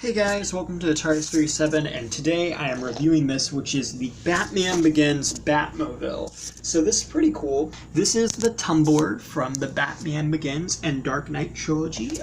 Hey guys, welcome to the Target 37, and today I am reviewing this, which is the Batman Begins Batmobile. So this is pretty cool. This is the Tumbler from the Batman Begins and Dark Knight trilogy.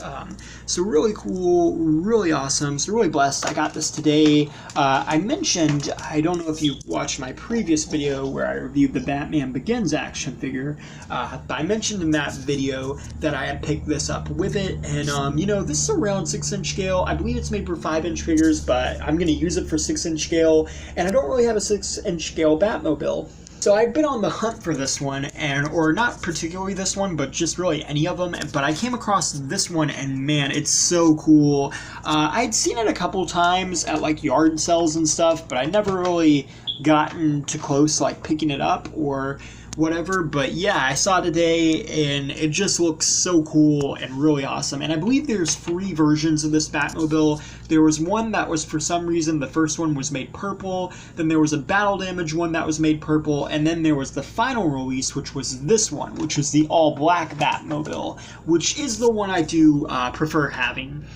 So really cool, really awesome, so really blessed. I got this today. I mentioned, I don't know if you watched my previous video where I reviewed the Batman Begins action figure, but I mentioned in that video that I had picked this up with it, and you know, this is around 6-inch scale. I believe it's made for 5-inch figures, but I'm going to use it for 6-inch scale, and I don't really have a 6-inch scale Batmobile. So I've been on the hunt for this one, or not particularly this one, but just really any of them, but I came across this one, and man, it's so cool. I'd seen it a couple times at like yard sales and stuff, but I never really gotten too close like picking it up or whatever. But yeah, I saw it today and it just looks so cool and really awesome. And I believe there's 3 versions of this Batmobile. There was one that was, for some reason, the first one was made purple, then there was a battle damage one that was made purple, and then there was the final release, which was this one, which was the all black Batmobile, which is the one I do prefer having,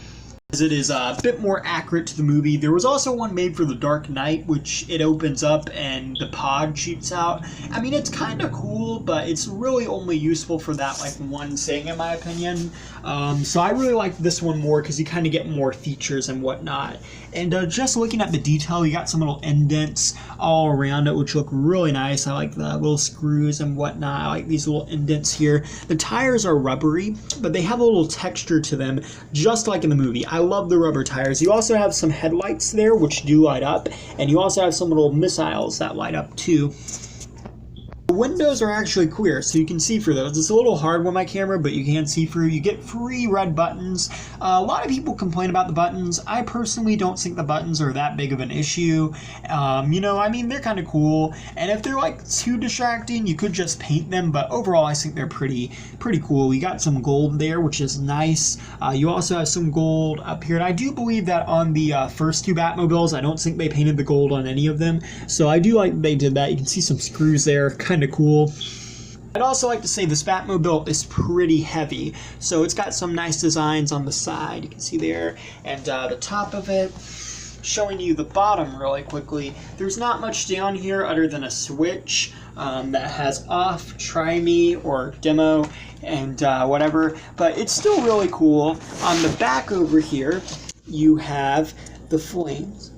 as it is a bit more accurate to the movie. There was also one made for the Dark Knight, which it opens up and the pod shoots out. I mean, it's kind of cool, but it's really only useful for that like one thing, in my opinion. So I really like this one more because you kind of get more features and whatnot. And just looking at the detail, you got some little indents all around it, which look really nice. I like the little screws and whatnot. I like these little indents here. The tires are rubbery, but they have a little texture to them, just like in the movie. I love the rubber tires. You also have some headlights there, which do light up, and you also have some little missiles that light up too. The windows are actually clear, so you can see through those. It's a little hard with my camera, but you can see through. You get 3 red buttons. A lot of people complain about the buttons. I personally don't think the buttons are that big of an issue. You know, I mean, they're kind of cool, and if they're like too distracting, you could just paint them, but overall I think they're pretty cool. You got some gold there, which is nice. You also have some gold up here, and I do believe that on the first 2 Batmobiles, I don't think they painted the gold on any of them, so I do like they did that. You can see some screws there, kind of cool. I'd also like to say this Batmobile is pretty heavy, so it's got some nice designs on the side, you can see there, and the top of it. Showing you the bottom really quickly, there's not much down here other than a switch that has off, try me, or demo, and whatever, but it's still really cool. On the back over here, you have the flames.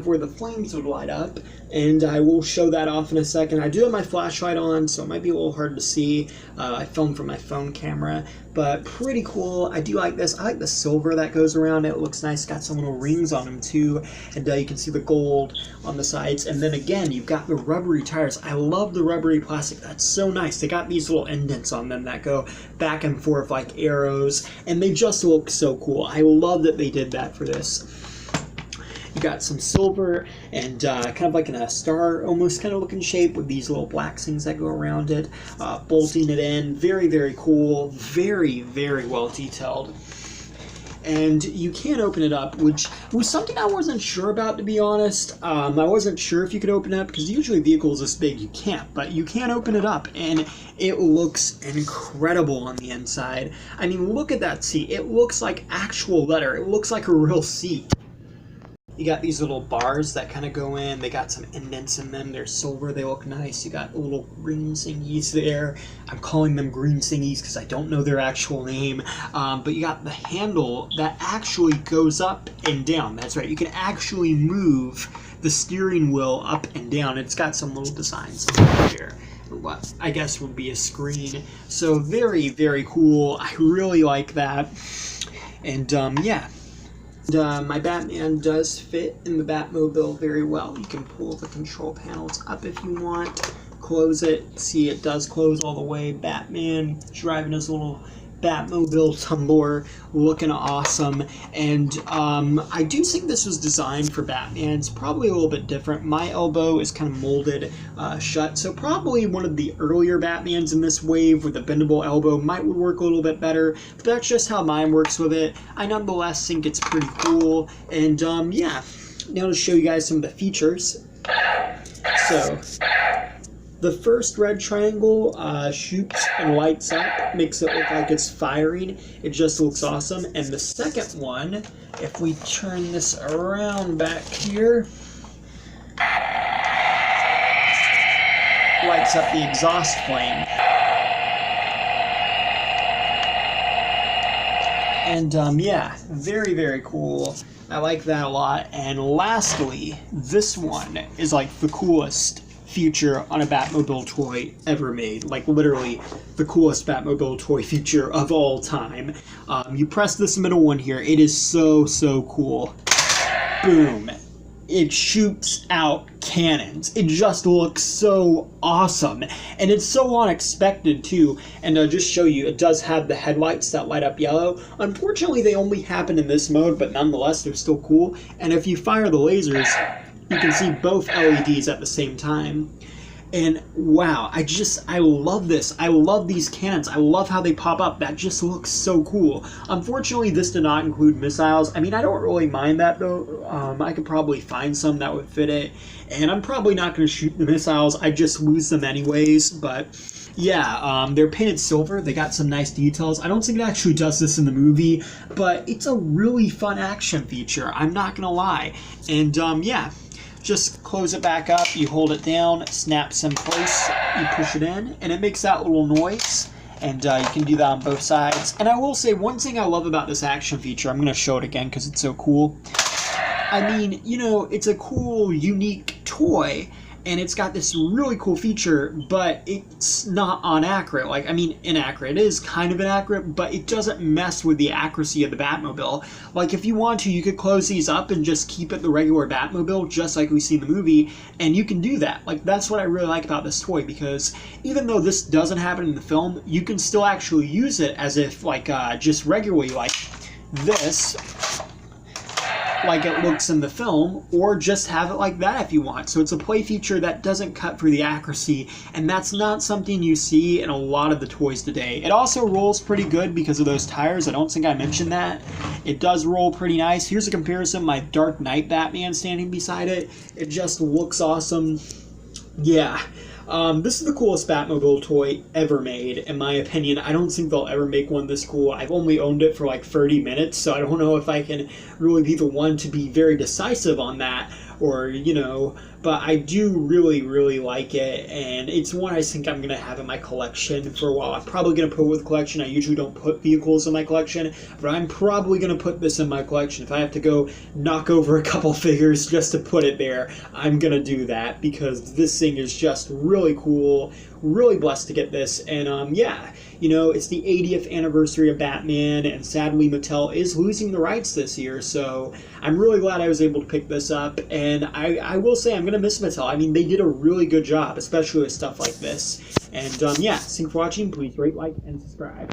Where the flames would light up, and I will show that off in a second. I do have my flashlight on, so it might be a little hard to see. I filmed from my phone camera, but pretty cool. I do like this. I like the silver that goes around it. It looks nice. Got some little rings on them too, and you can see the gold on the sides. And then again, you've got the rubbery tires. I love the rubbery plastic. That's so nice. They got these little indents on them that go back and forth like arrows, and they just look so cool. I love that they did that for this. You got some silver and kind of like in a star almost kind of looking shape with these little black things that go around it, bolting it in. Very cool, very well detailed. And you can open it up, which was something I wasn't sure about, to be honest. I wasn't sure if you could open it up, because usually vehicles this big you can't, but you can open it up, and it looks incredible on the inside. I mean, look at that seat. It looks like actual leather. It looks like a real seat. You got these little bars that kind of go in. They got some indents in them. They're silver. They look nice. You got little green thingies there. I'm calling them green thingies because I don't know their actual name. But you got the handle that actually goes up and down. That's right. You can actually move the steering wheel up and down. It's got some little designs here. What I guess would be a screen. So very cool. I really like that. And yeah. My Batman does fit in the Batmobile very well. You can pull the control panels up if you want, close it. See, it does close all the way. Batman driving his little Batmobile Tumbler, looking awesome. And I do think this was designed for Batman. It's probably a little bit different. My elbow is kind of molded shut, so probably one of the earlier Batmans in this wave with a bendable elbow might work a little bit better, but that's just how mine works with it. I nonetheless think it's pretty cool. And yeah, now to show you guys some of the features. So The first red triangle shoots and lights up, makes it look like it's firing. It just looks awesome. And the second one, if we turn this around back here, lights up the exhaust flame. And yeah, very, very cool. I like that a lot. And lastly, this one is like the coolest feature on a Batmobile toy ever made. Like literally the coolest Batmobile toy feature of all time. You press this middle one here. It is so, so cool. Boom. It shoots out cannons. It just looks so awesome. And it's so unexpected too. And I'll just show you, it does have the headlights that light up yellow. Unfortunately, they only happen in this mode, but nonetheless, they're still cool. And if you fire the lasers, you can see both LEDs at the same time. And wow, I love this. I love these cannons. I love how they pop up. That just looks so cool. Unfortunately, this did not include missiles. I mean, I don't really mind that though. I could probably find some that would fit it. And I'm probably not going to shoot the missiles. I just lose them anyways. But yeah, they're painted silver. They got some nice details. I don't think it actually does this in the movie, but it's a really fun action feature. I'm not going to lie. And yeah. Just close it back up, you hold it down, snaps in place, you push it in, and it makes that little noise. And you can do that on both sides. And I will say, one thing I love about this action feature, I'm going to show it again because it's so cool. I mean, you know, it's a cool, unique toy, and it's got this really cool feature, but it's not inaccurate. Like, I mean, inaccurate. It is kind of inaccurate, but it doesn't mess with the accuracy of the Batmobile. Like, if you want to, you could close these up and just keep it the regular Batmobile, just like we see in the movie, and you can do that. Like, that's what I really like about this toy, because even though this doesn't happen in the film, you can still actually use it as if, like, just regularly, like this, like it looks in the film, or just have it like that if you want. So it's a play feature that doesn't cut through the accuracy, and that's not something you see in a lot of the toys today. It also rolls pretty good because of those tires. I don't think I mentioned that. It does roll pretty nice. Here's a comparison, my Dark Knight Batman standing beside it. It just looks awesome. Yeah. This is the coolest Batmobile toy ever made, in my opinion. I don't think they'll ever make one this cool. I've only owned it for like 30 minutes, so I don't know if I can really be the one to be very decisive on that, or, you know, but I do really, really like it, and it's one I think I'm going to have in my collection for a while. I'm probably going to put it with the collection. I usually don't put vehicles in my collection, but I'm probably going to put this in my collection. If I have to go knock over a couple figures just to put it there, I'm going to do that, because this thing is just really cool. Really blessed to get this, and yeah, you know, it's the 80th anniversary of Batman, and sadly Mattel is losing the rights this year, so I'm really glad I was able to pick this up, and I will say I'm going to miss Mattel. I mean, they did a really good job, especially with stuff like this, and yeah, thanks for watching. Please rate, like, and subscribe.